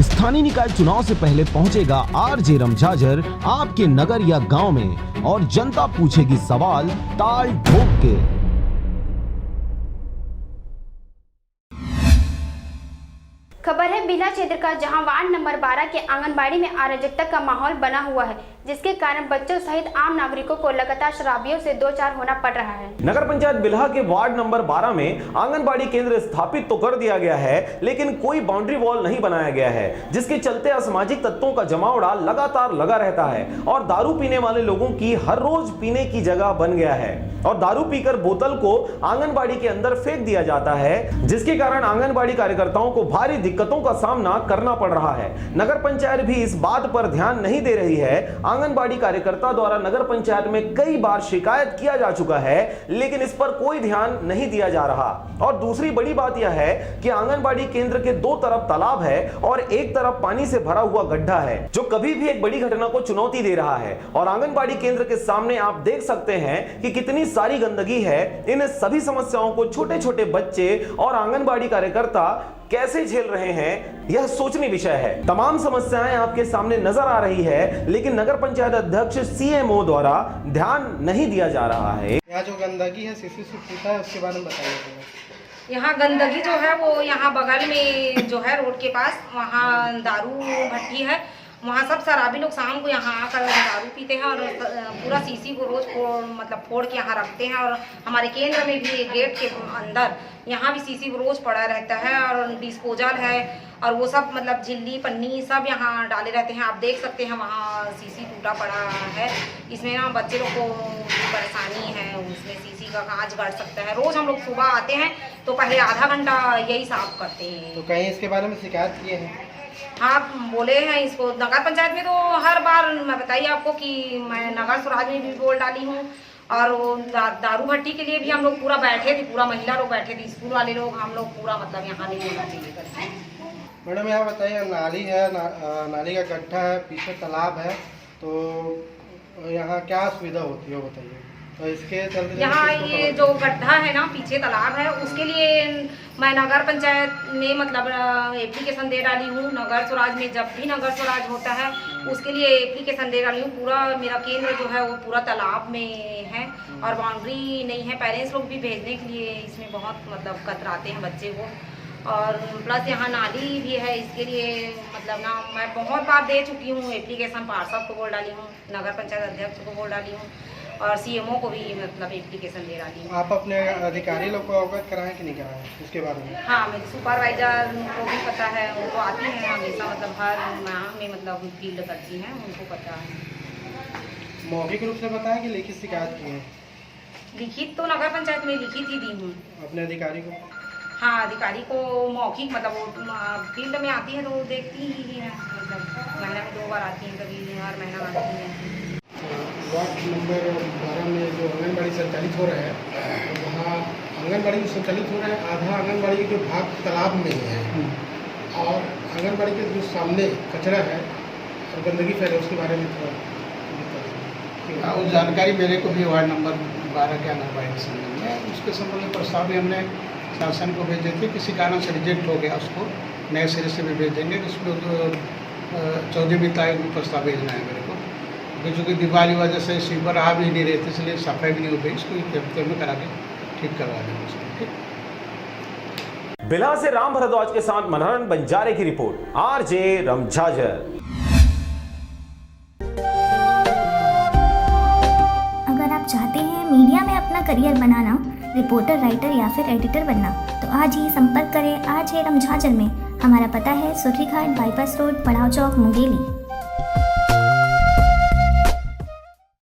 स्थानीय निकाय चुनाव से पहले पहुंचेगा आरजे रमझाझर आपके नगर या गांव में और जनता पूछेगी सवाल ताल ठोक के। खबर है बिल्हा क्षेत्र का, जहां वार्ड नंबर 12 के आंगनबाड़ी में अराजकता का माहौल बना हुआ है, जिसके कारण बच्चों सहित आम नागरिकों को लगातार शराबियों से दो चार होना पड़ रहा है। नगर पंचायत बिल्हा के वार्ड नंबर 12 में आंगनबाड़ी केंद्र स्थापित तो कर दिया गया है, लेकिन कोई बाउंड्री वॉल नहीं बनाया गया है, जिसके चलते असामाजिक तत्वों का जमावड़ा लगातार लगा रहता है और दारू पीने वाले लोगों की हर रोज पीने की जगह बन गया है और दारू पीकर बोतल को आंगनबाड़ी के अंदर फेंक दिया जाता है, जिसके कारण आंगनबाड़ी कार्यकर्ताओं को भारी दिक्कतों का सामना करना पड़ रहा है। नगर पंचायत भी इस बात पर ध्यान नहीं दे रही है। आंगनबाड़ी कार्यकर्ता द्वारा नगर पंचायत में कई बार शिकायत किया जा चुका है, लेकिन इस पर कोई ध्यान नहीं दिया जा रहा। और दूसरी बड़ी बात यह है कि आंगनबाड़ी केंद्र के दो तरफ तालाब है और एक तरफ पानी से भरा हुआ गड्ढा है, जो कभी भी एक बड़ी घटना को चुनौती दे रहा है। और आंगनबाड़ी केंद्र के सामने आप देख सकते हैं कि कितनी सारी गंदगी है। इन सभी समस्याओं को छोटे छोटे बच्चे और आंगनबाड़ी कार्यकर्ता कैसे झेल रहे हैं, यह सोचनीय विषय है। तमाम समस्याएं आपके सामने नजर आ रही है, लेकिन नगर पंचायत अध्यक्ष सीएमओ द्वारा ध्यान नहीं दिया जा रहा है। यहाँ जो गंदगी है सीसी से पूछा है, उसके बारे में बताइए। यहाँ गंदगी जो है वो यहाँ बगल में जो है रोड के पास, वहाँ दारू भट्टी है, वहाँ सब शराबी लोग शाम को यहाँ आकर दारू पीते हैं और पूरा सीसी को रोज फोड़ के यहाँ रखते हैं। और हमारे केंद्र में भी गेट के अंदर यहाँ भी सीसी रोज पड़ा रहता है और डिस्पोजल है और वो सब झिल्ली पन्नी सब यहाँ डाले रहते हैं। आप देख सकते हैं वहाँ सीसी टूटा पड़ा है, इसमें ना बच्चे लोग को परेशानी है, उसमें सीसी का कांच गड़ सकता है। रोज हम लोग सुबह आते हैं तो पहले आधा घंटा यही साफ करते हैं। तो कहीं इसके बारे में शिकायत किए हैं? हाँ, बोले हैं इसको नगर पंचायत में, तो हर बार मैं बताइए आपको कि मैं नगर स्वराज में भी बोल डाली हूँ और वो दारू भट्टी के लिए भी हम लोग पूरा बैठे थे, पूरा महिला लोग बैठे थे, स्कूल वाले लोग, हम लोग पूरा यहाँ नहीं होना चाहिए करके। मैडम यहाँ बताइए, नाली है, नाली का गड्ढा है, पीछे तालाब है, तो यहाँ क्या सुविधा होती है बताइए। तो इसके चलते यहाँ ये जो गड्ढा है ना, पीछे तालाब है, उसके लिए मैं नगर पंचायत में एप्लीकेशन दे डाली हूँ। नगर स्वराज में जब भी नगर स्वराज होता है उसके लिए एप्लीकेशन दे डाली हूँ। पूरा मेरा केंद्र जो है वो पूरा तालाब में है और बाउंड्री नहीं है। पेरेंट्स लोग भी भेजने के लिए इसमें बहुत कतराते हैं बच्चे को। और प्लस यहाँ नाली भी है, इसके लिए ना मैं बहुत बार दे चुकी हूँ एप्लीकेशन। पार्षद को बोल डाली हूँ, नगर पंचायत अध्यक्ष को बोल डाली हूँ और सीएमओ को भी एप्लीकेशन दे डाली हूँ। आप अपने अधिकारी लोग को अवगत कराएं कि नहीं कराएं इसके बारे में? हाँ, मेरे सुपरवाइजर को भी पता है, उनको आती हैं हमेशा हर माह में फील्ड करती हैं, उनको पता है। मौखिक रूप से बताएं कि लिखित शिकायत की है? लिखित तो नगर पंचायत में लिखित ही दी हूँ। अपने अधिकारी को? हाँ, अधिकारी को मौखिक वो फील्ड में आती है तो वो देखती ही है, महीना में 2 बार आती हैं, कभी हर महीना आती हैं। वार्ड नंबर 12 में जो आंगनबाड़ी संचालित हो रहा है, तो वहाँ आंगनबाड़ी संचालित हो रहा है, आधा आंगनबाड़ी के जो भाग तालाब में है और आंगनबाड़ी के जो सामने कचरा है और गंदगी फैले, उसके बारे में थोड़ा उस जानकारी मेरे को भी वार्ड नंबर 12 के आंगनबाड़ी के संबंध में, उसके संबंध में प्रस्ताव भी हमने शासन को भेजे थे। किसी कारण से रिजेक्ट हो गया, उसको नए सिरे से भी भेज देंगे। उसको 14वीं तारीख में प्रस्ताव भेजना है मेरे को, क्योंकि दिवाली वजह से स्वीपर आ भी नहीं रहे थे, इसलिए सफाई भी नहीं हो गई। इसको हफ्ते में करा के ठीक करवा देंगे। ठीक। बिल्हा से राम भरद्वाज के साथ मनोहरन बंजारे की रिपोर्ट, आरजे रमझाझर। अगर आप चाहते हैं मीडिया में अपना करियर बनाना, रिपोर्टर, राइटर या फिर एडिटर बनना, तो आज ही संपर्क करें आरजे रमझाझर में। हमारा पता है सुर्रीघाट बाईपास रोड, पड़ाव चौक, मुंगेली।